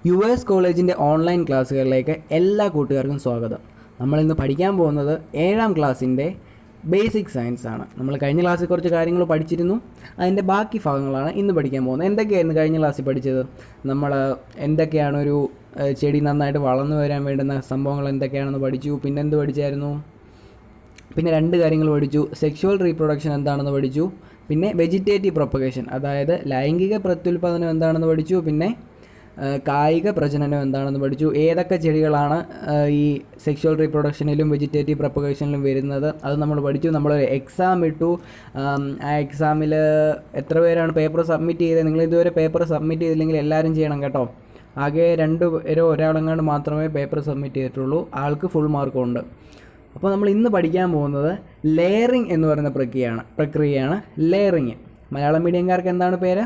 US കോളേജിൻ്റെ online ക്ലാസ്സുകളിലേക്ക് എല്ലാ കൂട്ടുകാർക്കും സ്വാഗതം. നമ്മളിന്ന് പഠിക്കാൻ പോകുന്നത് 7ാം ക്ലാസ്സിൻ്റെ ബേസിക് സയൻസ് ആണ്. നമ്മൾ കഴിഞ്ഞ ക്ലാസ്സിൽ കുറച്ച് കാര്യങ്ങൾ പഠിച്ചിരുന്നു. അതിൻ്റെ ബാക്കി ഭാഗങ്ങളാണ് ഇന്ന് പഠിക്കാൻ പോകുന്നത്. എന്തൊക്കെയായിരുന്നു കഴിഞ്ഞ ക്ലാസ്സിൽ പഠിച്ചത്? നമ്മൾ എന്തൊക്കെയാണ് ഒരു ചെടി നന്നായിട്ട് വളർന്നു വരാൻ വേണ്ടുന്ന സംഭവങ്ങൾ എന്തൊക്കെയാണെന്ന് പഠിച്ചു. പിന്നെ എന്ത് പഠിച്ചായിരുന്നു? പിന്നെ 2 കാര്യങ്ങൾ പഠിച്ചു. സെക്ഷുവൽ റീപ്രൊഡക്ഷൻ എന്താണെന്ന് പഠിച്ചു. പിന്നെ വെജിറ്റേറ്റീവ് പ്രൊപ്പഗേഷൻ, അതായത് ലൈംഗിക പ്രത്യുൽപാദനം എന്താണെന്ന് പഠിച്ചു. പിന്നെ കായിക പ്രജനനം എന്താണെന്ന് പഠിച്ചു. ഏതൊക്കെ ചെടികളാണ് ഈ സെക്ഷുവൽ റീപ്രൊഡക്ഷനിലും വെജിറ്റേറ്റീവ് പ്രൊപ്പഗേഷനിലും വരുന്നത് അത് നമ്മൾ പഠിച്ചു. നമ്മൾ എക്സാം ഇട്ടു. ആ എക്സാമിൽ എത്ര പേരാണ് പേപ്പർ സബ്മിറ്റ് ചെയ്തത്? നിങ്ങൾ ഇതുവരെ പേപ്പർ സബ്മിറ്റ് ചെയ്തില്ലെങ്കിൽ എല്ലാവരും ചെയ്യണം കേട്ടോ. ആകെ 2 പേരോ ഒരാളെങ്ങാണ്ട് മാത്രമേ പേപ്പർ സബ്മിറ്റ് ചെയ്തിട്ടുള്ളൂ. ആൾക്ക് ഫുൾ മാർക്കുണ്ട്. അപ്പോൾ നമ്മൾ ഇന്ന് പഠിക്കാൻ പോകുന്നത് ലെയറിങ് എന്ന് പറയുന്ന പ്രക്രിയയാണ് ലെയറിങ്. മലയാളം മീഡിയംകാർക്ക് എന്താണ് പേര്?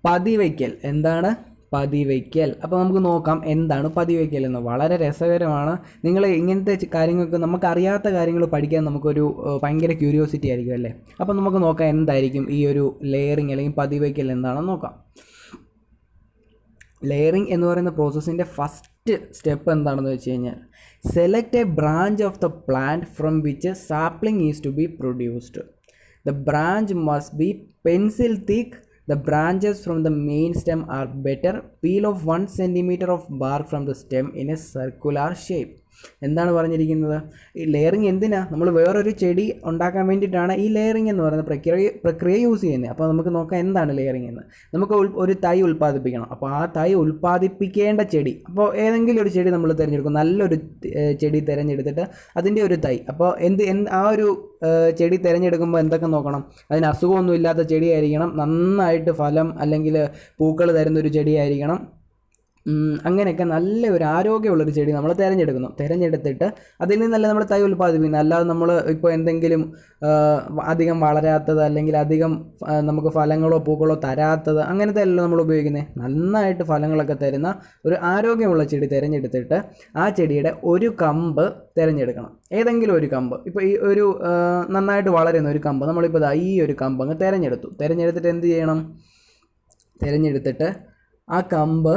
പതിവയ്ക്കൽ. എന്താണ് പതിവയ്ക്കൽ? അപ്പോൾ നമുക്ക് നോക്കാം എന്താണ് പതിവയ്ക്കൽ എന്ന്. വളരെ രസകരമാണ്. നിങ്ങൾ ഇങ്ങനത്തെ കാര്യങ്ങൾക്ക്, നമുക്കറിയാത്ത കാര്യങ്ങൾ പഠിക്കാൻ നമുക്കൊരു ഭയങ്കര ക്യൂരിയോസിറ്റി ആയിരിക്കും അല്ലേ? അപ്പോൾ നമുക്ക് നോക്കാം എന്തായിരിക്കും ഈ ഒരു ലെയറിങ് അല്ലെങ്കിൽ പതിവയ്ക്കൽ എന്താണെന്ന് നോക്കാം. ലെയറിങ് എന്ന് പറയുന്ന പ്രോസസ്സിൻ്റെ ഫസ്റ്റ് സ്റ്റെപ്പ് എന്താണെന്ന് വെച്ച് കഴിഞ്ഞാൽ, select a branch of the plant from which sapling is to be produced. The branch must be pencil thick. The branches from the main stem are better. Peel off 1 centimeter of bark from the stem in a circular shape. എന്താണ് പറഞ്ഞിരിക്കുന്നത്? ഈ layering എന്തിനാ? നമ്മൾ വേറൊരു ചെടി ഉണ്ടാക്കാൻ വേണ്ടിയിട്ടാണ് ഈ ലെയറിങ് എന്ന് പറയുന്ന പ്രക്രിയ യൂസ് ചെയ്യുന്നത്. അപ്പോൾ നമുക്ക് നോക്കാം എന്താണ് ലെയറിങ് എന്ന്. നമുക്ക് ഒരു തൈ ഉൽപ്പാദിപ്പിക്കണം. അപ്പോൾ ആ തൈ ഉൽപ്പാദിപ്പിക്കേണ്ട ചെടി, അപ്പോൾ ഏതെങ്കിലും ഒരു ചെടി നമ്മൾ തിരഞ്ഞെടുക്കും. നല്ലൊരു ചെടി തിരഞ്ഞെടുത്തിട്ട് അതിൻ്റെ ഒരു തൈ. അപ്പോൾ ആ ഒരു ചെടി തിരഞ്ഞെടുക്കുമ്പോൾ എന്തൊക്കെ നോക്കണം? അതിന് അസുഖമൊന്നും ഇല്ലാത്ത ചെടിയായിരിക്കണം. നന്നായിട്ട് ഫലം അല്ലെങ്കിൽ പൂക്കൾ തരുന്നൊരു ചെടിയായിരിക്കണം. അങ്ങനെയൊക്കെ നല്ല ഒരു ആരോഗ്യമുള്ളൊരു ചെടി നമ്മൾ തിരഞ്ഞെടുത്തിട്ട് അതിൽ നിന്നല്ല നമ്മൾ തൈ ഉൽപ്പാദിപ്പിക്കുന്നത്. അല്ലാതെ നമ്മൾ ഇപ്പോൾ എന്തെങ്കിലും അധികം വളരാത്തത് അല്ലെങ്കിൽ അധികം നമുക്ക് ഫലങ്ങളോ പൂക്കളോ തരാത്തത് അങ്ങനത്തെ അല്ലല്ലോ നമ്മൾ ഉപയോഗിക്കുന്നത്. നന്നായിട്ട് ഫലങ്ങളൊക്കെ തരുന്ന ഒരു ആരോഗ്യമുള്ള ചെടി തിരഞ്ഞെടുത്തിട്ട് ആ ചെടിയുടെ ഒരു കമ്പ് തിരഞ്ഞെടുക്കണം. ഏതെങ്കിലും ഒരു കമ്പ്. ഇപ്പോൾ ഈ ഒരു നന്നായിട്ട് വളരുന്ന ഒരു കമ്പ് നമ്മളിപ്പോൾ ഈ ഒരു കമ്പ് അങ്ങ് തിരഞ്ഞെടുത്തിട്ട് എന്ത് ചെയ്യണം? തിരഞ്ഞെടുത്തിട്ട് ആ കമ്പ്,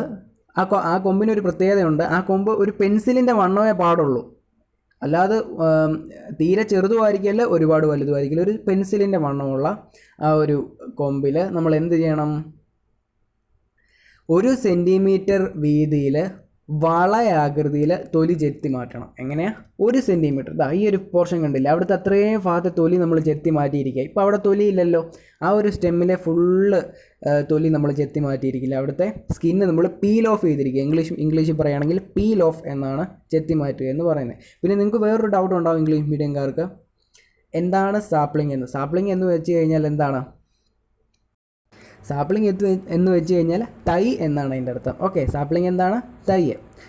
ആ കൊമ്പിനൊരു പ്രത്യേകതയുണ്ട്. ആ കൊമ്പ് ഒരു പെൻസിലിൻ്റെ വണ്ണമേ പാടുള്ളൂ. അല്ലാതെ തീരെ ചെറുതുമായിരിക്കില്ല, ഒരുപാട് വലുതുമായിരിക്കില്ല. ഒരു പെൻസിലിൻ്റെ വണ്ണമുള്ള ആ ഒരു കൊമ്പിൽ നമ്മൾ എന്ത് ചെയ്യണം? 1 സെൻറ്റിമീറ്റർ വീതിയിൽ വളയാകൃതിയിൽ തൊലി ചെത്തി മാറ്റണം. എങ്ങനെയാണ്? 1 സെൻറ്റിമീറ്റർ. ഈ ഒരു പോർഷൻ കണ്ടില്ല, അവിടുത്തെ അത്രയും ഭാഗത്തെ തൊലി നമ്മൾ ചെത്തി മാറ്റിയിരിക്കുക. ഇപ്പോൾ അവിടെ തൊലി ഇല്ലല്ലോ. ആ ഒരു സ്റ്റെമ്മിലെ ഫുള്ള് തൊലി നമ്മൾ ചെത്തി മാറ്റിയിരിക്കില്ല. അവിടുത്തെ സ്കിന്ന് നമ്മൾ പീൽ ഓഫ് ചെയ്തിരിക്കുക. ഇംഗ്ലീഷിൽ പറയുകയാണെങ്കിൽ പീൽ ഓഫ് എന്നാണ് ചെത്തി മാറ്റുക എന്ന് പറയുന്നത്. പിന്നെ നിങ്ങൾക്ക് വേറൊരു ഡൗട്ട് ഉണ്ടാവും ഇംഗ്ലീഷ് മീഡിയംകാർക്ക്, എന്താണ് സാപ്ലിംഗ് എന്ന്. സാപ്ലിംഗ് എന്ന് വെച്ച് കഴിഞ്ഞാൽ എന്താണ്? സാപ്ലിംഗ് എന്ന് വെച്ച് കഴിഞ്ഞാൽ തൈ എന്നാണ് അതിൻ്റെ അർത്ഥം. ഓക്കെ, സാപ്ലിംഗ് എന്താണ്? തൈ.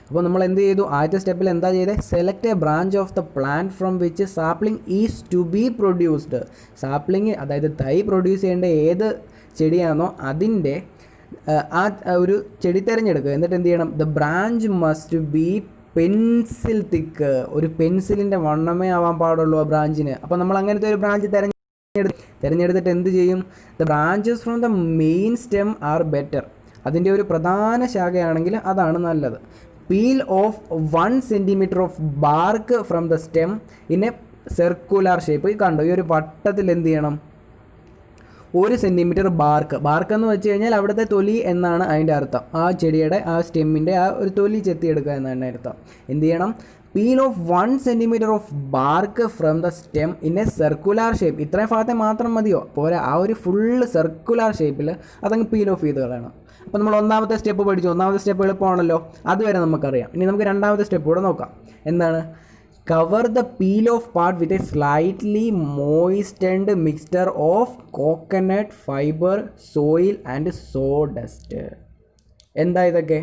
അപ്പോൾ നമ്മൾ എന്ത് ചെയ്തു? ആദ്യത്തെ സ്റ്റെപ്പിൽ എന്താ ചെയ്തത്? Select a branch of the plant from which sapling is to be produced. Sapling, അതായത് തൈ പ്രൊഡ്യൂസ് ചെയ്യേണ്ട ഏത് ചെടിയാണോ അതിൻ്റെ ആ ഒരു ചെടി തിരഞ്ഞെടുക്കുക. എന്നിട്ട് എന്ത് ചെയ്യണം? The branch must be pencil thick. ഒരു പെൻസിലിൻ്റെ വണ്ണമേ ആവാൻ പാടുള്ളൂ ആ ബ്രാഞ്ചിന്. അപ്പോൾ നമ്മൾ അങ്ങനത്തെ ഒരു ബ്രാഞ്ച് തിരഞ്ഞെടുത്തിട്ട് എന്ത് ചെയ്യും? The branches from the main stem R better. അതിൻ്റെ ഒരു പ്രധാന ശാഖയാണെങ്കിൽ അതാണ് നല്ലത്. Peel off 1 centimetre of BARC from the stem in A circular shape. കണ്ടോ, ഈ ഒരു വട്ടത്തിൽ എന്ത് ചെയ്യണം? 1 സെൻറ്റിമീറ്റർ ബാർക്ക് എന്ന് വെച്ച് കഴിഞ്ഞാൽ അവിടുത്തെ തൊലി എന്നാണ് അതിൻ്റെ അർത്ഥം. ആ ചെടിയുടെ ആ സ്റ്റെമ്മിൻ്റെ ആ ഒരു തൊലി ചെത്തിയെടുക്കുക എന്നാണ് അർത്ഥം. എന്ത് ചെയ്യണം? Peel off 1 centimetre of BARC from the stem in A circular shape. ഇത്രയും ഭാഗത്തെ മാത്രം മതിയോ? പോരാ, ആ ഒരു ഫുള്ള് സർക്കുലാർ ഷേപ്പിൽ അതങ്ങ് പീൽ ഓഫ് ചെയ്ത് കളയണം. അപ്പോൾ നമ്മൾ ഒന്നാമത്തെ സ്റ്റെപ്പ് പഠിച്ചു. ഒന്നാമത്തെ സ്റ്റെപ്പ് എളുപ്പമാണല്ലോ, അതുവരെ നമുക്കറിയാം. ഇനി നമുക്ക് രണ്ടാമത്തെ സ്റ്റെപ്പ് കൂടെ നോക്കാം. എന്താണ്? Cover the peel off part with a slightly moistened mixture of coconut fibre, soil and sawdust. എന്താ ഇതൊക്കെ?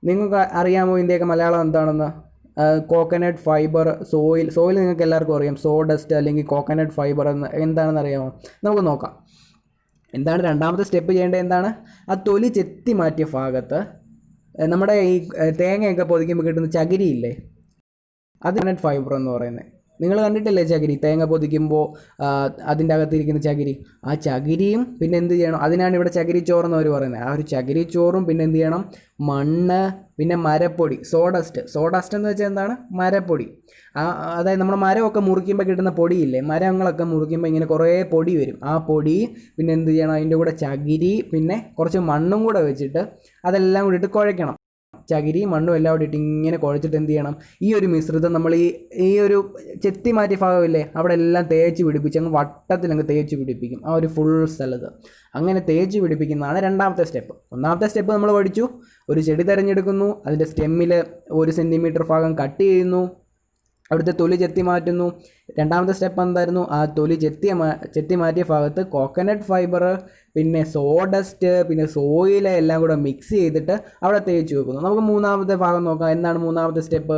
നിങ്ങൾക്ക് അറിയാമോ ഇതിൻ്റെയൊക്കെ മലയാളം എന്താണെന്ന്? കോക്കനട്ട് ഫൈബർ, സോയിൽ നിങ്ങൾക്ക് എല്ലാവർക്കും അറിയാം. സോ ഡസ്റ്റ് അല്ലെങ്കിൽ കോക്കനട്ട് ഫൈബർ എന്താണെന്ന് അറിയാമോ? നമുക്ക് നോക്കാം. എന്താണ് രണ്ടാമത്തെ സ്റ്റെപ്പ് ചെയ്യേണ്ടത്? എന്താണ്? ആ തൊലി ചെത്തി മാറ്റിയ ഭാഗത്ത് നമ്മുടെ ഈ തേങ്ങയൊക്കെ പൊതിക്കുമ്പോൾ കിട്ടുന്ന ചകിരിയില്ലേ, അത് കോക്കനട്ട് ഫൈബർ എന്ന് പറയുന്നത്. നിങ്ങൾ കണ്ടിട്ടില്ലേ ചകിരി, തേങ്ങ പൊതിക്കുമ്പോൾ അതിൻ്റെ അകത്തിരിക്കുന്ന ചകിരി, ആ ചകിരിയും പിന്നെ എന്ത് ചെയ്യണം, അതിനാണ് ഇവിടെ ചകിരി ചോറെന്ന് അവർ പറയുന്നത്. ആ ഒരു ചകിരി ചോറും പിന്നെ എന്ത് ചെയ്യണം, മണ്ണ്, പിന്നെ മരപ്പൊടി, സോഡസ്റ്റ് എന്ന് വെച്ചാൽ എന്താണ്, മരപ്പൊടി. അതായത് നമ്മുടെ മരമൊക്കെ മുറിക്കുമ്പോൾ കിട്ടുന്ന പൊടിയില്ലേ, മരങ്ങളൊക്കെ മുറിക്കുമ്പോൾ ഇങ്ങനെ കുറേ പൊടി വരും, ആ പൊടി പിന്നെ എന്ത് ചെയ്യണം, അതിൻ്റെ കൂടെ ചകിരി പിന്നെ കുറച്ച് മണ്ണും കൂടെ വെച്ചിട്ട് അതെല്ലാം കൂടി ഇട്ട് കുഴയ്ക്കണം. ചകിരി മണ്ണും എല്ലാം കൂടി ഇട്ട് ഇങ്ങനെ കുഴച്ചിട്ട് എന്ത് ചെയ്യണം, ഈ ഒരു മിശ്രിതം നമ്മൾ ഈ ഒരു ചെത്തി മാറ്റിയ ഭാഗമില്ലേ അവിടെ എല്ലാം തേച്ച് പിടിപ്പിച്ച് അങ്ങ് വട്ടത്തിലങ്ങ് തേച്ച് പിടിപ്പിക്കും, ആ ഒരു ഫുൾ സ്ഥലത്ത്. അങ്ങനെ തേച്ച് പിടിപ്പിക്കുന്നതാണ് രണ്ടാമത്തെ സ്റ്റെപ്പ്. ഒന്നാമത്തെ സ്റ്റെപ്പ് നമ്മൾ പഠിച്ചു, ഒരു ചെടി തിരഞ്ഞെടുക്കുന്നു, അതിൻ്റെ സ്റ്റെമ്മിൽ 1 സെൻറ്റിമീറ്റർ ഭാഗം കട്ട് ചെയ്യുന്നു, അവിടുത്തെ തൊലി ചെത്തി മാറ്റുന്നു. രണ്ടാമത്തെ സ്റ്റെപ്പ് എന്തായിരുന്നു, ആ തൊലി ചെത്തി മാറ്റിയ ഭാഗത്ത് കോക്കനട്ട് ഫൈബർ പിന്നെ സോഡസ്റ്റ് പിന്നെ സോയിൽ എല്ലാം കൂടെ മിക്സ് ചെയ്തിട്ട് അവിടെ തേച്ച് വെക്കുന്നു. നമുക്ക് മൂന്നാമത്തെ ഭാഗം നോക്കാം. എന്താണ് മൂന്നാമത്തെ step,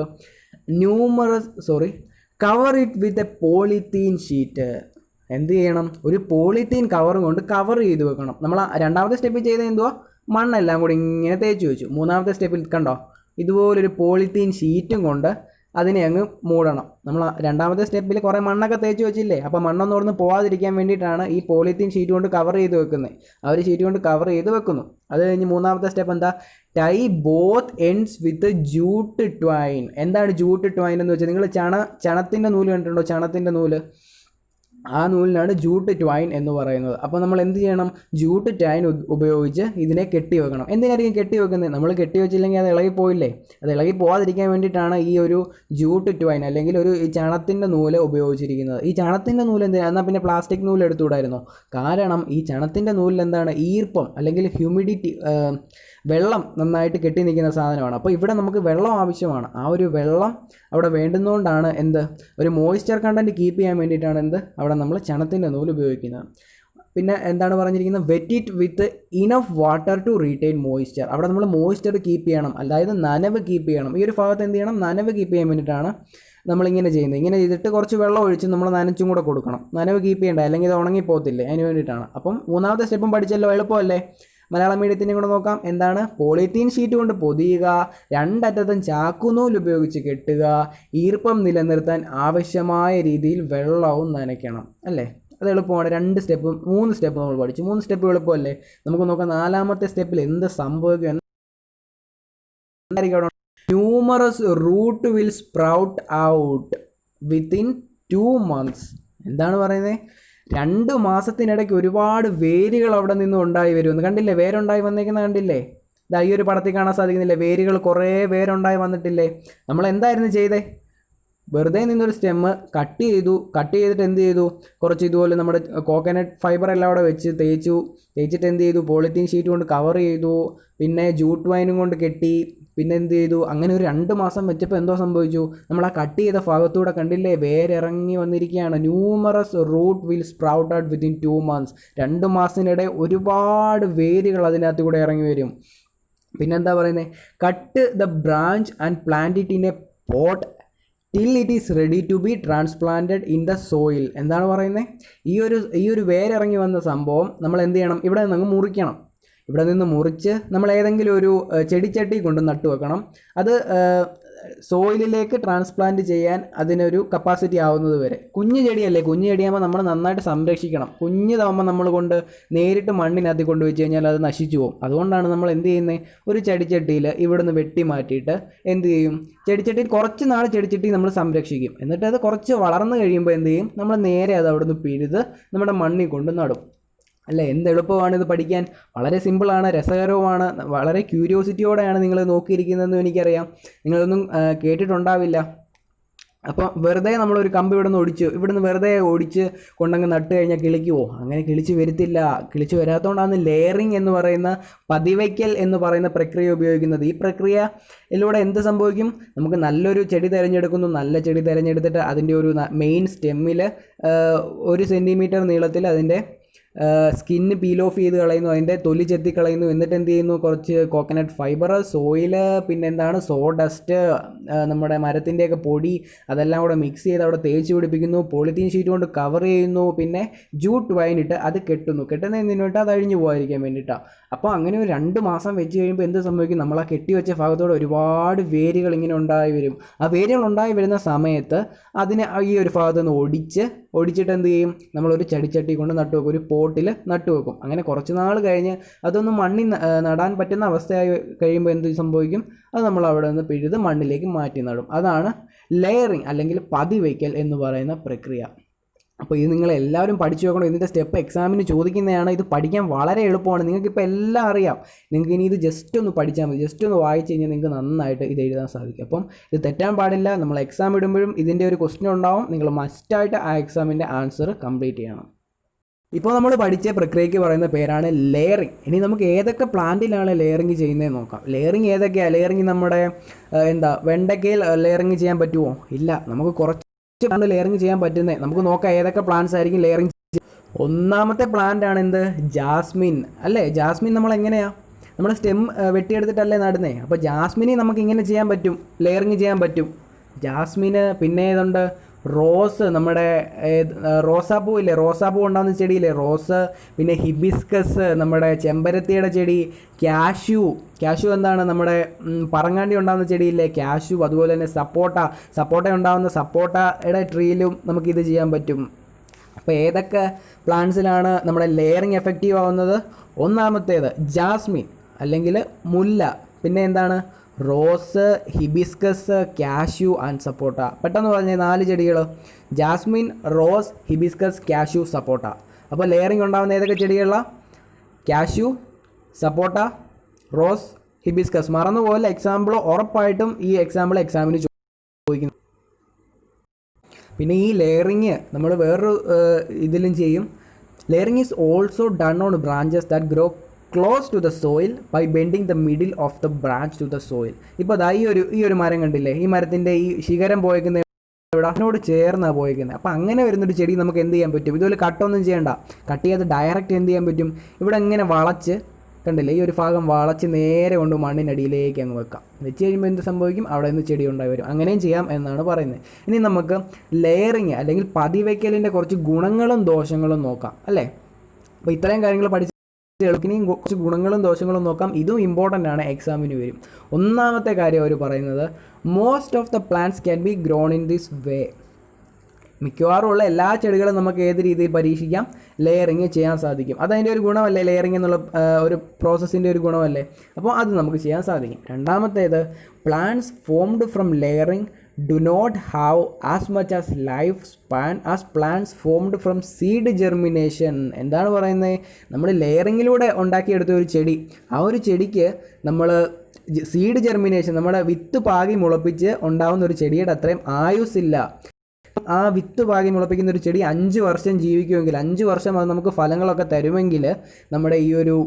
cover it with a polythene sheet. എന്ത് ചെയ്യണം, ഒരു പോളിത്തീൻ കവർ കൊണ്ട് കവർ ചെയ്ത് വെക്കണം. നമ്മൾ രണ്ടാമത്തെ സ്റ്റെപ്പിൽ ചെയ്ത് എന്തുവാ, മണ്ണെല്ലാം കൂടി ഇങ്ങനെ തേച്ച് വെച്ചു. മൂന്നാമത്തെ സ്റ്റെപ്പിൽ കണ്ടോ, ഇതുപോലൊരു പോളിത്തീൻ ഷീറ്റും കൊണ്ട് അതിനെ അങ്ങ് മൂടണം. നമ്മൾ രണ്ടാമത്തെ സ്റ്റെപ്പിൽ കുറേ മണ്ണൊക്കെ തേച്ച് വെച്ചില്ലേ, അപ്പോൾ മണ്ണൊന്നും ഓടുന്ന് പോകാതിരിക്കാൻ വേണ്ടിയിട്ടാണ് ഈ പോളിത്തീൻ ഷീറ്റ് കൊണ്ട് കവർ ചെയ്ത് വെക്കുന്നത്. ആ ഒരു ഷീറ്റ് കൊണ്ട് കവർ ചെയ്ത് വെക്കുന്നു. അത് കഴിഞ്ഞ് മൂന്നാമത്തെ സ്റ്റെപ്പ് എന്താ, tie both ends with jute twine. എന്താണ് ജൂട്ട് ട്വൈൻ എന്ന് വെച്ചാൽ, നിങ്ങൾ ചണത്തിൻ്റെ നൂല് കണ്ടിട്ടുണ്ടോ, ചണത്തിൻ്റെ നൂല്, ആ നൂലിനാണ് ജൂട്ട് ട്വൈൻ എന്ന് പറയുന്നത്. അപ്പോൾ നമ്മൾ എന്ത് ചെയ്യണം, ജൂട്ട് ട്വൈൻ ഉപയോഗിച്ച് ഇതിനെ കെട്ടി വെക്കണം. എന്തിനായിരിക്കും കെട്ടി വെക്കുന്നത്, നമ്മൾ കെട്ടി വെച്ചില്ലെങ്കിൽ അത് ഇളകിപ്പോയില്ലേ, അത് ഇളകി പോകാതിരിക്കാൻ വേണ്ടിയിട്ടാണ് ഈ ഒരു ജൂട്ട് ട്വൈൻ അല്ലെങ്കിൽ ഈ ചണത്തിൻ്റെ നൂല് ഉപയോഗിച്ചിരിക്കുന്നത്. ഈ ചണത്തിൻ്റെ നൂല് എന്തിനാണ്, എന്നാൽ പിന്നെ പ്ലാസ്റ്റിക് നൂല് എടുത്തുകൂടായിരുന്നോ? കാരണം ഈ ചണത്തിൻ്റെ നൂലിൽ എന്താണ്, ഈർപ്പം അല്ലെങ്കിൽ ഹ്യൂമിഡിറ്റി, വെള്ളം നന്നായിട്ട് കെട്ടി നിൽക്കുന്ന സാധനമാണ്. അപ്പോൾ ഇവിടെ നമുക്ക് വെള്ളം ആവശ്യമാണ്. ആ ഒരു വെള്ളം അവിടെ വേണ്ടുന്നതുകൊണ്ടാണ് ഒരു മോയ്സ്ചർ കണ്ടൻറ്റ് കീപ്പ് ചെയ്യാൻ വേണ്ടിയിട്ടാണ് അവിടെ നമ്മൾ ചണത്തിൻ്റെ നൂല് ഉപയോഗിക്കുന്നത്. പിന്നെ എന്താണ് പറഞ്ഞിരിക്കുന്നത്, wet it with enough water to retain moisture. അവിടെ നമ്മൾ മോയ്സ്ചർ കീപ്പ് ചെയ്യണം, അതായത് നനവ് കീപ്പ് ചെയ്യണം. ഈ ഒരു ഭാഗത്ത് എന്ത് ചെയ്യണം, നനവ് കീപ്പ് ചെയ്യാൻ വേണ്ടിയിട്ടാണ് നമ്മളിങ്ങനെ ചെയ്യുന്നത്. ഇങ്ങനെ ചെയ്തിട്ട് കുറച്ച് വെള്ളം ഒഴിച്ച് നമ്മൾ നനച്ചും കൂടെ കൊടുക്കണം, നനവ് കീപ്പ് ചെയ്യേണ്ട, അല്ലെങ്കിൽ ഇത് ഉണങ്ങിപ്പോകത്തില്ലേ, അതിന് വേണ്ടിയിട്ടാണ്. അപ്പം മൂന്നാമത്തെ സ്റ്റെപ്പും പഠിച്ചല്ലോ, എളുപ്പമല്ലേ? മലയാളം മീഡിയത്തിൻ്റെ കൂടെ നോക്കാം. എന്താണ്, പോളിത്തീൻ ഷീറ്റ് കൊണ്ട് പൊതിയുക, രണ്ടറ്റത്തും ചാക്കുനൂൽ ഉപയോഗിച്ച് കെട്ടുക, ഈർപ്പം നിലനിർത്താൻ ആവശ്യമായ രീതിയിൽ വെള്ളവും നനയ്ക്കണം. അല്ലേ, അത് എളുപ്പമാണ്. 3 സ്റ്റെപ്പ് നമ്മൾ പഠിച്ചു. 3 സ്റ്റെപ്പ് എളുപ്പമല്ലേ? നമുക്ക് നോക്കാം നാലാമത്തെ സ്റ്റെപ്പിൽ എന്ത് സംഭവിക്കും. Numerous root will sprout out within 2 months. എന്താണ് പറയുന്നത്, 2 മാസത്തിനിടയ്ക്ക് ഒരുപാട് വേരുകൾ അവിടെ നിന്ന് ഉണ്ടായി വരുമെന്ന് കണ്ടില്ലേ, വേരുണ്ടായി വന്നേക്കുന്നത് കണ്ടില്ലേ, ഈ ഒരു പടത്തിൽ കാണാൻ സാധിക്കുന്നില്ലേ, വേരുകൾ കുറേ വേരുണ്ടായി വന്നിട്ടില്ലേ. നമ്മൾ എന്തായിരുന്നു ചെയ്തേ, വെറുതെ നിന്നൊരു സ്റ്റെമ്മ് കട്ട് ചെയ്തിട്ട് എന്ത് ചെയ്തു, കുറച്ച് ഇതുപോലെ നമ്മുടെ കോക്കനട്ട് ഫൈബർ എല്ലാം അവിടെ വെച്ച് തേച്ചിട്ട് എന്ത് ചെയ്തു, പോളിത്തീൻ ഷീറ്റ് കൊണ്ട് കവർ ചെയ്തു, പിന്നെ ജൂട്ട് വൈനും കൊണ്ട് കെട്ടി, പിന്നെ എന്ത് ചെയ്തു, അങ്ങനെ ഒരു 2 മാസം വെച്ചപ്പോൾ എന്തോ സംഭവിച്ചു, നമ്മൾ ആ കട്ട് ചെയ്ത ഭാഗത്തൂടെ കണ്ടില്ലേ വേരിറങ്ങി വന്നിരിക്കുകയാണ്. Numerous root will sprout out within 2 months. 2 മാസത്തിനിടെ ഒരുപാട് വേരുകൾ അതിനകത്ത് കൂടെ ഇറങ്ങി വരും. പിന്നെന്താ പറയുന്നത്, cut the branch and plant it in a pot till it is ready to be transplanted in the soil. എന്താണ് പറയുന്നത്, ഈ ഒരു വേരിറങ്ങി വന്ന സംഭവം നമ്മൾ എന്ത് ചെയ്യണം, ഇവിടെ നിന്ന് മുറിക്കണം. ഇവിടെ നിന്ന് മുറിച്ച് നമ്മൾ ഏതെങ്കിലും ഒരു ചെടിച്ചട്ടി കൊണ്ട് നട്ടു വെക്കണം. അത് സോയിലിലേക്ക് ട്രാൻസ്പ്ലാന്റ് ചെയ്യാൻ അതിനൊരു കപ്പാസിറ്റി ആവുന്നത് വരെ. കുഞ്ഞു ചെടിയല്ലേ, കുഞ്ഞു ചെടിയാകുമ്പോൾ നമ്മൾ നന്നായിട്ട് സംരക്ഷിക്കണം. കുഞ്ഞിതാകുമ്പോൾ നമ്മൾ കൊണ്ട് നേരിട്ട് മണ്ണിനകത്ത് കൊണ്ട് വെച്ച് കഴിഞ്ഞാൽ അത് നശിച്ചു പോകും. അതുകൊണ്ടാണ് നമ്മൾ എന്ത് ചെയ്യുന്നത്, ഒരു ചെടിച്ചട്ടിയിൽ ഇവിടുന്ന് വെട്ടി മാറ്റിയിട്ട് എന്ത് ചെയ്യും, ചെടിച്ചട്ടിയിൽ കുറച്ച് നാൾ ചെടിച്ചട്ടി നമ്മൾ സംരക്ഷിക്കും. എന്നിട്ട് അത് കുറച്ച് വളർന്നു കഴിയുമ്പോൾ എന്ത് ചെയ്യും, നമ്മൾ നേരെ അത് അവിടുന്ന് പിഴുത് നമ്മുടെ മണ്ണിൽ കൊണ്ട് നടും. അല്ലേ, എന്ത് എളുപ്പമാണ് ഇത് പഠിക്കാൻ, വളരെ സിമ്പിളാണ്, രസകരവുമാണ്, വളരെ ക്യൂരിയോസിറ്റിയോടെയാണ് നിങ്ങൾ നോക്കിയിരിക്കുന്നതെന്ന് എനിക്കറിയാം. നിങ്ങളൊന്നും കേട്ടിട്ടുണ്ടാവില്ല. അപ്പോൾ വെറുതെ നമ്മളൊരു കമ്പ് ഇവിടുന്ന് വെറുതെ ഒടിച്ച് കൊണ്ടങ്ങ് നട്ട് കഴിഞ്ഞാൽ കിളിക്കുമോ? അങ്ങനെ കിളിച്ച് വരത്തില്ല. കിളിച്ച് വരാത്തതുകൊണ്ടാണ് ലെയറിങ് എന്ന് പറയുന്ന, പതിവയ്ക്കൽ എന്ന് പറയുന്ന പ്രക്രിയ ഉപയോഗിക്കുന്നത്. ഈ പ്രക്രിയയിലൂടെ എന്ത് സംഭവിക്കും, നമുക്ക് നല്ലൊരു ചെടി തിരഞ്ഞെടുക്കുന്നു, നല്ല ചെടി തിരഞ്ഞെടുത്തിട്ട് അതിൻ്റെ ഒരു മെയിൻ സ്റ്റെമ്മിൽ 1 സെൻറ്റിമീറ്റർ നീളത്തിൽ അതിൻ്റെ സ്കിന്ന് പീൽ ഓഫ് ചെയ്ത് കളയുന്നു, അതിൻ്റെ തൊലി ചെത്തി കളയുന്നു. എന്നിട്ട് എന്ത് ചെയ്യുന്നു, കുറച്ച് കോക്കനട്ട് ഫൈബർ, സോയില്, പിന്നെ എന്താണ് സോ ഡസ്റ്റ്, നമ്മുടെ മരത്തിൻ്റെയൊക്കെ പൊടി, അതെല്ലാം കൂടെ മിക്സ് ചെയ്ത് അവിടെ തേച്ച് പിടിപ്പിക്കുന്നു. പോളിത്തീൻ ഷീറ്റ് കൊണ്ട് കവർ ചെയ്യുന്നു. പിന്നെ ജൂട്ട് വൈനിട്ട് അത് കെട്ടുന്നു. കെട്ടുന്നതിന് വേണ്ടി അത് അഴിഞ്ഞു പോകാതിരിക്കാൻ വേണ്ടിയിട്ടാണ്. അപ്പോൾ അങ്ങനെ ഒരു 2 മാസം വെച്ച് കഴിയുമ്പോൾ എന്ത് സംഭവിക്കും, നമ്മൾ ആ കെട്ടിവെച്ച ഭാഗത്തോടെ ഒരുപാട് വേരുകൾ ഇങ്ങനെ ഉണ്ടായി വരും. ആ വേരുകൾ ഉണ്ടായി വരുന്ന സമയത്ത് അതിനെ ഈ ഒരു ഭാഗത്ത് നിന്ന് ഒടിച്ചിട്ട് എന്ത് ചെയ്യും, നമ്മളൊരു ചെടിച്ചട്ടി കൊണ്ട് നട്ടുവെക്കും, ഒരു പോട്ടിൽ നട്ടുവെക്കും. അങ്ങനെ കുറച്ച് നാൾ കഴിഞ്ഞ് അതൊന്ന് മണ്ണിൽ നടാൻ പറ്റുന്ന അവസ്ഥയായി കഴിയുമ്പോൾ എന്ത് സംഭവിക്കും, അത് നമ്മൾ അവിടെ നിന്ന് പിഴുത് മണ്ണിലേക്ക് മാറ്റി നടും. അതാണ് ലെയറിങ് അല്ലെങ്കിൽ പതിവയ്ക്കൽ എന്ന് പറയുന്ന പ്രക്രിയ. അപ്പോൾ ഇത് നിങ്ങളെല്ലാവരും പഠിച്ചു വെക്കണം. ഇതിൻ്റെ സ്റ്റെപ്പ് എക്സാമിന് ചോദിക്കുന്നതാണ്. ഇത് പഠിക്കാൻ വളരെ എളുപ്പമാണ്. നിങ്ങൾക്കിപ്പോൾ എല്ലാം അറിയാം. നിങ്ങൾക്ക് ഇനി ഇത് ജസ്റ്റ് ഒന്ന് പഠിച്ചാൽ മതി. ജസ്റ്റ് ഒന്ന് വായിച്ച് കഴിഞ്ഞാൽ നിങ്ങൾക്ക് നന്നായിട്ട് ഇത് എഴുതാൻ സാധിക്കും. അപ്പം ഇത് തെറ്റാൻ പാടില്ല. നമ്മൾ എക്സാം ഇടുമ്പോഴും ഇതിൻ്റെ ഒരു ക്വസ്റ്റ്യൻ ഉണ്ടാവും. നിങ്ങൾ മസ്റ്റായിട്ട് ആ എക്സാമിൻ്റെ ആൻസർ കംപ്ലീറ്റ് ചെയ്യണം. ഇപ്പോൾ നമ്മൾ പഠിച്ച പ്രക്രിയയ്ക്ക് പറയുന്ന പേരാണ് ലെയറിങ്. ഇനി നമുക്ക് ഏതൊക്കെ പ്ലാന്റിലാണ് ലെയറിങ് ചെയ്യുന്നതെന്ന് നോക്കാം. ലെയറിങ് ഏതൊക്കെയാണ്? ലെയറിങ് നമ്മുടെ വെണ്ടയ്ക്കയിൽ ലെയറിങ് ചെയ്യാൻ പറ്റുമോ? ഇല്ല. നമുക്ക് കുറച്ച് ലെയറിങ് ചെയ്യാൻ പറ്റുന്നത്. നമുക്ക് നോക്കാം ഏതൊക്കെ പ്ലാന്റ്സ് ആയിരിക്കും ലെയറിങ്. ഒന്നാമത്തെ പ്ലാന്റ് ആണ് എന്ത്, ജാസ്മിൻ അല്ലേ. ജാസ്മിൻ നമ്മൾ എങ്ങനെയാണ്, നമ്മൾ സ്റ്റെം വെട്ടിയെടുത്തിട്ടല്ലേ നടുന്നേ. അപ്പോൾ ജാസ്മിനെ നമുക്ക് ഇങ്ങനെ ചെയ്യാൻ പറ്റും, ലെയറിങ് ചെയ്യാൻ പറ്റും ജാസ്മിന്. പിന്നെ ഏതുണ്ട്, റോസ്, നമ്മുടെ റോസാപ്പൂ ഇല്ലേ, റോസാപ്പൂ ഉണ്ടാകുന്ന ചെടിയില്ലേ റോസ്. പിന്നെ ഹിബിസ്കസ്, നമ്മുടെ ചെമ്പരത്തിയുടെ ചെടി. ക്യാഷ്യൂ എന്താണ്, നമ്മുടെ പറങ്ങാണ്ടി ഉണ്ടാകുന്ന ചെടിയില്ലേ ക്യാഷ്യൂ. അതുപോലെ തന്നെ സപ്പോട്ട ഉണ്ടാകുന്ന സപ്പോട്ടയുടെ ട്രീയിലും നമുക്കിത് ചെയ്യാൻ പറ്റും. അപ്പോൾ ഏതൊക്കെ പ്ലാന്റ്സിലാണ് നമ്മുടെ ലെയറിങ് എഫക്റ്റീവ് ആവുന്നത്? ഒന്നാമത്തേത് ജാസ്മിൻ അല്ലെങ്കിൽ മുല്ല. പിന്നെ എന്താണ്, റോസ്, ഹിബിസ്കസ്, ക്യാഷ്യൂ ആൻഡ് സപ്പോട്ട. പെട്ടെന്ന് പറഞ്ഞ 4 ചെടികൾ: ജാസ്മിൻ, റോസ്, ഹിബിസ്കസ്, ക്യാഷ്യൂ, സപ്പോട്ട. അപ്പോൾ ലെയറിങ് ഉണ്ടാകുന്ന ഏതൊക്കെ ചെടികളാണ്? ക്യാഷ്യൂ, സപ്പോട്ട, റോസ്, ഹിബിസ്കസ്. മറന്നുപോലെ എക്സാമ്പിൾ ഉറപ്പായിട്ടും ഈ എക്സാമിന് ചോദിക്കുന്നു. പിന്നെ ഈ ലെയറിങ് നമ്മൾ വേറൊരു ഇതിലും ചെയ്യും. Layering is also done on branches that grow close to the soil by bending the middle of the branch to the soil. ഇപ്പോൾ അതാ ഈ ഒരു മരം കണ്ടില്ലേ, ഈ മരത്തിൻ്റെ ഈ ശിഖരം പോയേക്കുന്ന ഇവിടെ അതിനോട് ചേർന്നാണ് പോയേക്കുന്നത്. അപ്പോൾ അങ്ങനെ വരുന്നൊരു ചെടി നമുക്ക് എന്ത് ചെയ്യാൻ പറ്റും, ഇതുപോലെ കട്ടൊന്നും ചെയ്യണ്ട, കട്ട് ചെയ്യാതെ ഡയറക്റ്റ് എന്ത് ചെയ്യാൻ പറ്റും, ഇവിടെ ഇങ്ങനെ വളച്ച്, കണ്ടില്ലേ, ഈ ഒരു ഭാഗം വളച്ച് നേരെ കൊണ്ട് മണ്ണിനടിയിലേക്ക് അങ്ങ് വെക്കാം. വെച്ച് കഴിയുമ്പോൾ എന്ത് സംഭവിക്കും, അവിടെ നിന്ന് ചെടി ഉണ്ടായി വരും. അങ്ങനെയും ചെയ്യാം എന്നാണ് പറയുന്നത്. ഇനി നമുക്ക് ലെയറിങ് അല്ലെങ്കിൽ പതിവയ്ക്കലിൻ്റെ കുറച്ച് ഗുണങ്ങളും ദോഷങ്ങളും നോക്കാം അല്ലേ. അപ്പോൾ ഇത്രയും കാര്യങ്ങൾ പഠിച്ച് ഇനിയും കുറച്ച് ഗുണങ്ങളും ദോഷങ്ങളും നോക്കാം. ഇതും ഇമ്പോർട്ടൻ്റ് ആണ്, എക്സാമിന് വരും. ഒന്നാമത്തെ കാര്യം അവർ പറയുന്നത്, most of the plants can be grown in this way. മിക്കവാറും ഉള്ള എല്ലാ ചെടികളും നമുക്ക് ഏത് രീതിയിൽ പരീക്ഷിക്കാം, ലെയറിങ് ചെയ്യാൻ സാധിക്കും. അതതിൻ്റെ ഒരു ഗുണമല്ലേ, ലെയറിങ് എന്നുള്ള ഒരു പ്രോസസ്സിൻ്റെ ഒരു ഗുണമല്ലേ. അപ്പോൾ അത് നമുക്ക് ചെയ്യാൻ സാധിക്കും. രണ്ടാമത്തേത്, plants formed from layering do not have as much as life span as plants formed from seed germination. എന്താണ് പറയുന്നത്, നമ്മൾ ലെയറിങ്ങിലൂടെ ഉണ്ടാക്കിയെടുത്ത ഒരു ചെടി, ആ ഒരു ചെടിക്ക് നമ്മൾ സീഡ് ജെർമിനേഷൻ, നമ്മുടെ വിത്ത് പാകി മുളപ്പിച്ച് ഉണ്ടാകുന്ന ഒരു ചെടിയുടെ അത്രയും ആയുസ്സില്ല. ആ വിത്ത് പാകി മുളപ്പിക്കുന്ന ഒരു ചെടി 5 വർഷം ജീവിക്കുമെങ്കിൽ, 5 വർഷം അത് നമുക്ക് ഫലങ്ങളൊക്കെ തരുമെങ്കിൽ, നമ്മുടെ ഈ ഒരു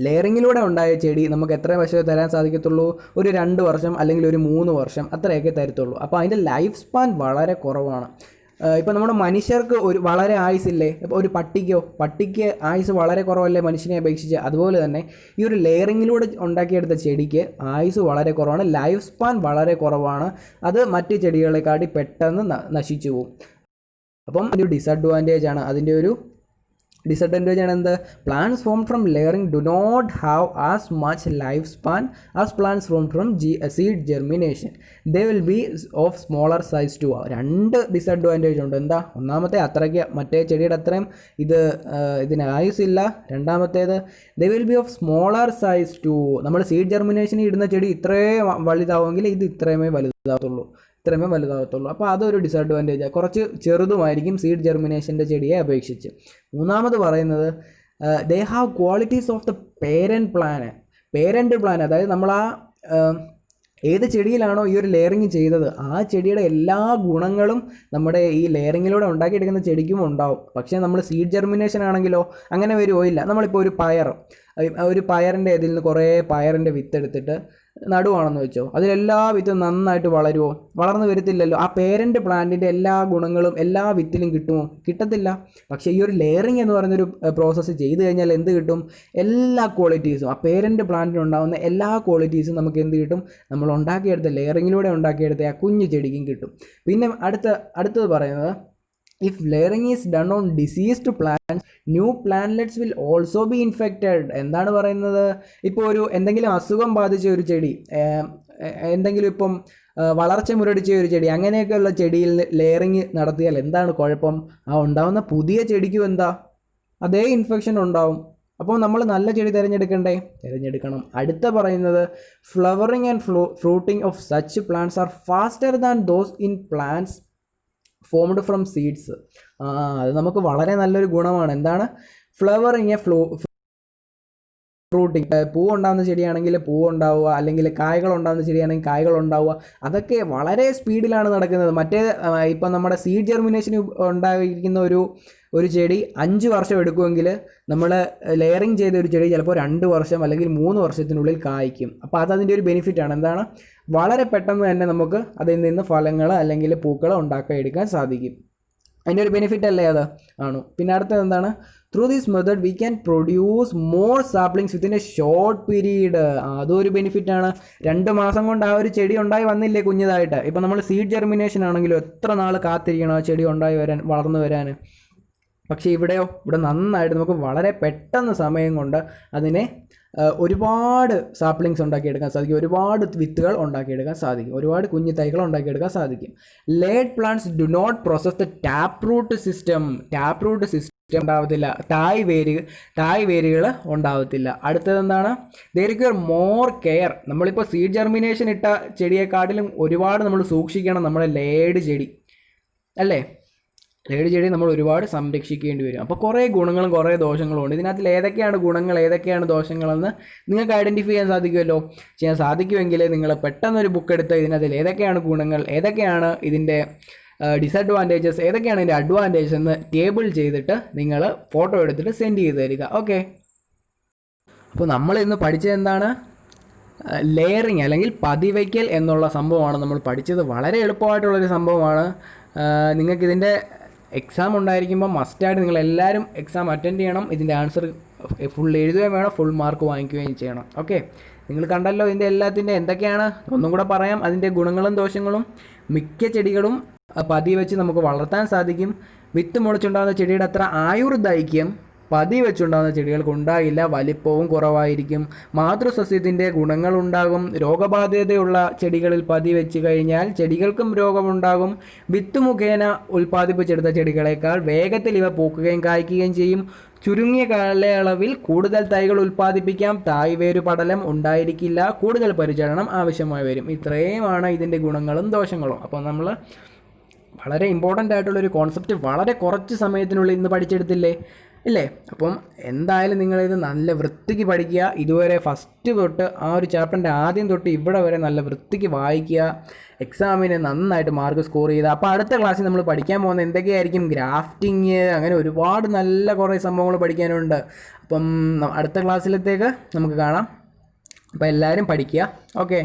ലെയറിങ്ങിലൂടെ ഉണ്ടായ ചെടി നമുക്ക് എത്ര വർഷം തരാൻ സാധിക്കത്തുള്ളൂ, ഒരു 2 വർഷം അല്ലെങ്കിൽ ഒരു 3 വർഷം അത്രയൊക്കെ തരത്തുള്ളൂ. അപ്പോൾ അതിൻ്റെ ലൈഫ് സ്പാൻ വളരെ കുറവാണ്. ഇപ്പോൾ നമ്മുടെ മനുഷ്യർക്ക് വളരെ ആയുസില്ലേ, ഇപ്പോൾ ഒരു പട്ടിക്ക് ആയുസ് വളരെ കുറവല്ലേ മനുഷ്യനെ അപേക്ഷിച്ച്. അതുപോലെ തന്നെ ഈ ഒരു ലെയറിങ്ങിലൂടെ ഉണ്ടാക്കിയെടുത്ത ചെടിക്ക് ആയുസ് വളരെ കുറവാണ്, ലൈഫ് സ്പാൻ വളരെ കുറവാണ്. അത് മറ്റ് ചെടികളെക്കാട്ടി പെട്ടെന്ന് നശിച്ചു പോകും. അപ്പം ഒരു ഡിസഡ്വാൻറ്റേജ് ആണ്. അതിൻ്റെ ഒരു ഡിസഡ്വാൻറ്റേജ് ആണ് എന്ത്, plants form from layering do not have as much life span as plants form from seed germination. They will be of smaller size too. 2 disadvantage ഉണ്ട്. എന്താ, ഒന്നാമത്തെ അത്രയ്ക്ക് മറ്റേ ചെടിയുടെ അത്രയും ഇതിന് ആയുസില്ല. രണ്ടാമത്തേത്, they will be of smaller size too. നമ്മൾ സീഡ് ജെർമിനേഷൻ ഇടുന്ന ചെടി ഇത്രയും വലുതാവുമെങ്കിൽ ഇത് ഇത്രയുമേ വലുതാവത്തുള്ളൂ. അപ്പോൾ അതൊരു ഡിസഡ്വാൻറ്റേജാണ്, കുറച്ച് ചെറുതുമായിരിക്കും സീഡ് ജെർമിനേഷൻ്റെ ചെടിയെ അപേക്ഷിച്ച്. മൂന്നാമത് പറയുന്നത്, they have qualities of the parent plan. അതായത് നമ്മൾ ഏത് ചെടിയിലാണോ ഈ ഒരു ലെയറിങ് ചെയ്തത്, ആ ചെടിയുടെ എല്ലാ ഗുണങ്ങളും നമ്മുടെ ഈ ലെയറിങ്ങിലൂടെ ഉണ്ടാക്കിയെടുക്കുന്ന ചെടിക്കും ഉണ്ടാവും. പക്ഷേ നമ്മൾ സീഡ് ജെർമിനേഷൻ ആണെങ്കിലോ അങ്ങനെ വരുമോ, ഇല്ല. നമ്മളിപ്പോൾ ഒരു പയറിൻ്റെ ഇതിൽ നിന്ന് കുറേ പയറിൻ്റെ വിത്ത് എടുത്തിട്ട് നടുവാണെന്ന് വെച്ചോ, അതിലെല്ലാ വിത്തും നന്നായിട്ട് വളരുമോ? വളർന്നു വരത്തില്ലല്ലോ. ആ പേരൻറ്റ് പ്ലാന്റിൻ്റെ എല്ലാ ഗുണങ്ങളും എല്ലാ വിത്തിലും കിട്ടുമോ? കിട്ടത്തില്ല. പക്ഷേ ഈ ഒരു ലെയറിങ് എന്ന് പറയുന്നൊരു പ്രോസസ്സ് ചെയ്ത് കഴിഞ്ഞാൽ എന്ത് കിട്ടും? എല്ലാ ക്വാളിറ്റീസും, ആ പേരൻറ്റ് പ്ലാന്റിന് ഉണ്ടാകുന്ന എല്ലാ ക്വാളിറ്റീസും നമുക്ക് എന്ത് കിട്ടും? നമ്മൾ ഉണ്ടാക്കിയെടുത്ത ലെയറിങ്ങിലൂടെ ഉണ്ടാക്കിയെടുത്ത ആ കുഞ്ഞു ചെടിക്കും കിട്ടും. പിന്നെ അടുത്തത് പറയുന്നത്, if layering is done on diseased plants new plantlets will also be infected. എന്താണ് പറയുന്നത്? ഇപ്പോൾ എന്തെങ്കിലും അസുഖം ബാധിച്ച ഒരു ചെടി, എന്തെങ്കിലും ഇപ്പം വളർച്ച മുരടിച്ച ഒരു ചെടി, അങ്ങനെയൊക്കെയുള്ള ചെടിയിൽ ലെയറിങ് നടത്തിയാൽ എന്താണ് കുഴപ്പം? ആ ഉണ്ടാകുന്ന പുതിയ ചെടിക്കും എന്താ അതേ ഇൻഫെക്ഷൻ ഉണ്ടാവും. അപ്പോൾ നമ്മൾ നല്ല ചെടി തിരഞ്ഞെടുക്കണം. അടുത്ത പറയുന്നത്, flowering and fruiting of such plants are faster than those in plants formed from seeds. അത് നമുക്ക് വളരെ നല്ലൊരു ഗുണമാണ്. എന്താണ് ഫ്ലവറിങ്? ഫ്രൂട്ടിങ്, പൂവുണ്ടാകുന്ന ചെടിയാണെങ്കിൽ പൂവുണ്ടാവുക, അല്ലെങ്കിൽ കായ്കൾ ഉണ്ടാകുന്ന ചെടിയാണെങ്കിൽ കായ്കൾ ഉണ്ടാവുക, അതൊക്കെ വളരെ സ്പീഡിലാണ് നടക്കുന്നത്. ഇപ്പം നമ്മുടെ സീഡ് ജെർമിനേഷൻ ഉണ്ടായിരിക്കുന്ന ഒരു ചെടി 5 വർഷം എടുക്കുമെങ്കിൽ നമ്മൾ ലെയറിങ് ചെയ്ത ഒരു ചെടി ചിലപ്പോൾ 2 വർഷം അല്ലെങ്കിൽ 3 വർഷത്തിനുള്ളിൽ കായ്ക്കും. അപ്പോൾ അതിൻ്റെ ഒരു ബെനിഫിറ്റാണ്. എന്താണ്? വളരെ പെട്ടെന്ന് തന്നെ നമുക്ക് അതിൽ നിന്ന് ഫലങ്ങൾ അല്ലെങ്കിൽ പൂക്കൾ എടുക്കാൻ സാധിക്കും. അതിൻ്റെ ഒരു ബെനിഫിറ്റ് അല്ലേ അത്? ആണ്. പിന്നെ അടുത്തത് എന്താണ്? Through this method we can produce more saplings within A short period. അതും ഒരു ബെനിഫിറ്റാണ്. 2 മാസം കൊണ്ട് ആ ഒരു ചെടി ഉണ്ടായി വന്നില്ലേ കുഞ്ഞതായിട്ട്. ഇപ്പം നമ്മൾ സീഡ് ജെർമിനേഷൻ ആണെങ്കിലും എത്ര നാൾ കാത്തിരിക്കണം ആ ചെടി വളർന്നു വരാൻ. പക്ഷേ ഇവിടെ നന്നായിട്ട് നമുക്ക് വളരെ പെട്ടെന്ന് സമയം കൊണ്ട് അതിനെ ഒരുപാട് സാപ്ലിങ്സ് ഉണ്ടാക്കിയെടുക്കാൻ സാധിക്കും, ഒരുപാട് വിത്തുകൾ ഉണ്ടാക്കിയെടുക്കാൻ സാധിക്കും, ഒരുപാട് കുഞ്ഞു തൈകൾ ഉണ്ടാക്കിയെടുക്കാൻ സാധിക്കും. Late plants do not process the tap root system ഉണ്ടാവത്തില്ല. തായ് വേരുകൾ ഉണ്ടാവത്തില്ല. അടുത്തത് എന്താണ്? They require more care. നമ്മളിപ്പോൾ സീഡ് ജെർമിനേഷൻ ഇട്ട ചെടിയെക്കാട്ടിലും ഒരുപാട് നമ്മൾ സൂക്ഷിക്കണം നമ്മുടെ ലേഡ് ചെടി, അല്ലേ? ലേഡ് ചെടി നമ്മൾ ഒരുപാട് സംരക്ഷിക്കേണ്ടി വരും. അപ്പോൾ കുറേ ഗുണങ്ങളും കുറേ ദോഷങ്ങളും ഉണ്ട്. ഇതിനകത്തിൽ ഏതൊക്കെയാണ് ഗുണങ്ങൾ ഏതൊക്കെയാണ് ദോഷങ്ങളെന്ന് നിങ്ങൾക്ക് ഐഡൻറ്റിഫൈ ചെയ്യാൻ സാധിക്കുമെങ്കിൽ നിങ്ങൾ പെട്ടെന്നൊരു ബുക്ക് എടുത്ത് ഇതിനകത്തിൽ ഏതൊക്കെയാണ് ഗുണങ്ങൾ, ഏതൊക്കെയാണ് ഇതിൻ്റെ ഡിസഡ്വാൻറ്റേജസ്, ഏതൊക്കെയാണ് ഇതിൻ്റെ അഡ്വാൻറ്റേജസ് എന്ന് ടേബിൾ ചെയ്തിട്ട് നിങ്ങൾ ഫോട്ടോ എടുത്തിട്ട് സെൻഡ് ചെയ്ത് തരിക. ഓക്കെ. അപ്പോൾ നമ്മൾ ഇന്ന് പഠിച്ചത് എന്താണ്? ലെയറിങ് അല്ലെങ്കിൽ പതിവയ്ക്കൽ എന്നുള്ള സംഭവമാണ് നമ്മൾ പഠിച്ചത്. വളരെ എളുപ്പമായിട്ടുള്ളൊരു സംഭവമാണ്. നിങ്ങൾക്കിതിൻ്റെ എക്സാം ഉണ്ടായിരിക്കുമ്പോൾ മസ്റ്റായിട്ട് നിങ്ങളെല്ലാവരും എക്സാം അറ്റൻഡ് ചെയ്യണം. ഇതിൻ്റെ ആൻസർ ഫുൾ എഴുതുകയും വേണം, ഫുൾ മാർക്ക് വാങ്ങിക്കുകയും ചെയ്യണം. ഓക്കെ. നിങ്ങൾ കണ്ടല്ലോ ഇതിൻ്റെ എല്ലാത്തിൻ്റെ എന്തൊക്കെയാണ്. ഒന്നും കൂടെ പറയാം. അതിൻ്റെ ഗുണങ്ങളും ദോഷങ്ങളും. മിക്ക ചെടികളും പതി വെച്ച് നമുക്ക് വളർത്താൻ സാധിക്കും. വിത്ത് മുളച്ചുണ്ടാകുന്ന ചെടിയുടെ അത്ര ആയുർദൈർഘ്യം പതി വെച്ചുണ്ടാകുന്ന ചെടികൾക്ക് ഉണ്ടാകില്ല. വലിപ്പവും കുറവായിരിക്കും. മാതൃസസ്യത്തിൻ്റെ ഗുണങ്ങളുണ്ടാകും. രോഗബാധിതയുള്ള ചെടികളിൽ പതി വെച്ച് കഴിഞ്ഞാൽ ചെടികൾക്കും രോഗമുണ്ടാകും. വിത്ത് മുഖേന ഉൽപ്പാദിപ്പിച്ചെടുത്ത ചെടികളേക്കാൾ വേഗത്തിൽ ഇവ പൂക്കുകയും കായ്ക്കുകയും ചെയ്യും. ചുരുങ്ങിയ കാലയളവിൽ കൂടുതൽ തൈകൾ ഉൽപ്പാദിപ്പിക്കാം. തായ് വേരു പടലം ഉണ്ടായിരിക്കില്ല. കൂടുതൽ പരിചരണം ആവശ്യമായി വരും. ഇത്രയുമാണ് ഇതിൻ്റെ ഗുണങ്ങളും ദോഷങ്ങളും. അപ്പോൾ നമ്മൾ വളരെ ഇമ്പോർട്ടൻ്റ് ആയിട്ടുള്ളൊരു കോൺസെപ്റ്റ് വളരെ കുറച്ച് സമയത്തിനുള്ളിൽ ഇന്ന് പഠിച്ചെടുത്തില്ലേ ഇല്ലേ? അപ്പം എന്തായാലും നിങ്ങളിത് നല്ല വൃത്തിക്ക് പഠിക്കുക. ഇതുവരെ ഫസ്റ്റ് തൊട്ട് ആ ഒരു ചാപ്റ്ററിൻ്റെ ആദ്യം തൊട്ട് ഇവിടെ വരെ നല്ല വൃത്തിക്ക് വായിക്കുക. എക്സാമിന് നന്നായിട്ട് മാർക്ക് സ്കോർ ചെയ്ത്. അപ്പോൾ അടുത്ത ക്ലാസ്സിൽ നമ്മൾ പഠിക്കാൻ പോകുന്നത് എന്തൊക്കെയായിരിക്കും? ഗ്രാഫ്റ്റിങ്, അങ്ങനെ ഒരുപാട് നല്ല കുറേ സംഭവങ്ങൾ പഠിക്കാനുണ്ട്. അപ്പം അടുത്ത ക്ലാസ്സിലത്തേക്ക് നമുക്ക് കാണാം. അപ്പോൾ എല്ലാവരും പഠിക്കുക. ഓക്കെ.